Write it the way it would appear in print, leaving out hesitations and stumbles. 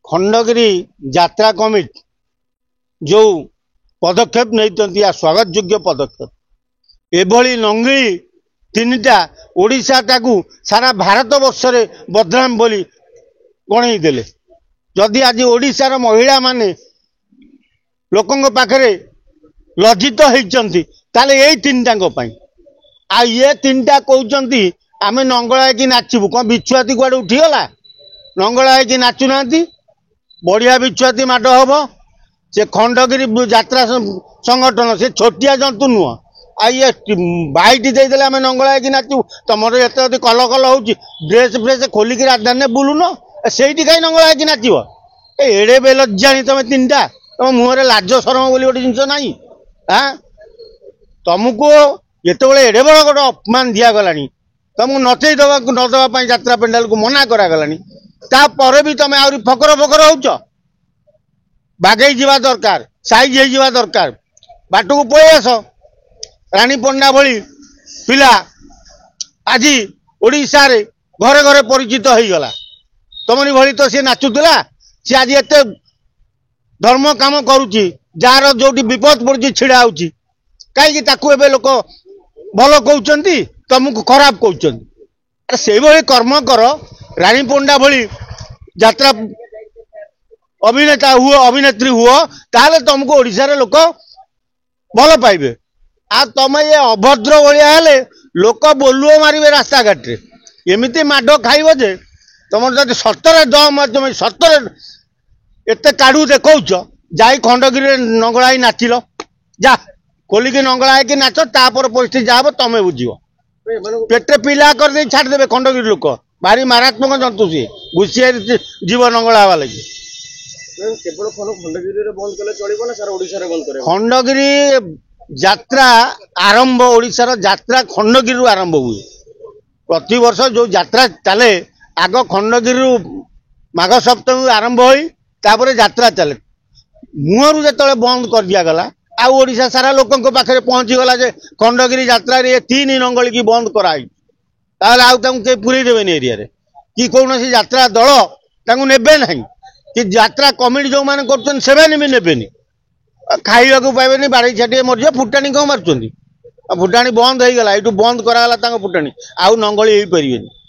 खंडगिरी यात्रा कमिटी जो पदक्षेप नहीं स्वागत योग्य पदक्षेप एभली नंगिली तीनटा ओडिशा ताकू सारा भारत वर्ष बदनाम बोली गणई देले। जदि आज ओडिशार महिला माने लोकों पाखरे लज्जित होती ताले यही तीनटा आ ये तीनटा कहते आम नंगला कि नाचबू कौन बिछुआती कुआड़े उठीगला नंगला कि नाचुना बढ़िया बिछुआती माड हम से खंडगिरी यात्रा संगठन से छोटिया जंतु नुह आ ये बाइट देदेले आम नंगला कि नाचू तुम ये कल कल हो ड्रेस फ्रेस खोलिक राजधानी बुलून से कहीं नंगला कि नाचब एड़े बेलज्जाणी तुम तीनटा तुम मुहर लाज शरम बोली गोटे जिनस ना हाँ तुमको ये एड़े बड़ गोटे अपमान दिगला तुमको नचई दवा नदवा यात्रा पेंडाल को मना करागला भी तुम आहरी फकर फकर हो बागई जावा दरकार साइज हो दरकार बाट को पलि आस रानी पंडा भली पिला आज ओडिशा रे घरे घरे परिचित हो गला तुमरी भली तो सी नाचुला सी आज एत धर्म काम करुच्ची जार जो विपद पड़ी छिड़ा हो कहीं लोक भल कहते तुमको खराब कहते से कर्म कर रानी पंडा भली यात्रा अभिनेता हुआ अभिनेत्री हुआ ताले तुमको ओडिशा रे लोक भल पाइबे आ तुम ये अभद्र भाया लोक बोलुओ मारे रास्ता घाट रे एमती माड खाइब जे तुम जब सतरे दम तुम सतरे एत काढ़ू देखौच जाई खंडगिरी नंगलाई नाचिल जा खोलिकी नंगलाई कि नाच तापर परिस्थिति जहाँ तुम बुझ पेटे पिला कर छाड़देवे खंडगिरी लोक भारी मारात्मक जंतु सी घुसी जीव नंगला हवा लगी खंडगिरी यात्रा आरंभ ओडिशार यात्रा खंडगिरी आरंभ हुए प्रति वर्ष जो यात्रा चले आग खंडगिरी माघ सप्तमी आरंभ हो यात्रा चले मुहरु जो बंद कर दिगला आशा सारा लोकों पाखे पहुंची गला जे खंडगिरी यात्रा रे तीन नंगल की बंद कराई पूरे देवे एरिया रे कि कौन यात्रा दल नेबे ना कि यात्रा कमिटी जो मैंने कर भी नेबेनी खाइबा पाइबे बाड़ी छाटिए मरज फुटाणी कौन मार्च फुटाणी बंद हो गला ये बंद कराला फुटाणी आउ नंगली हो पारे।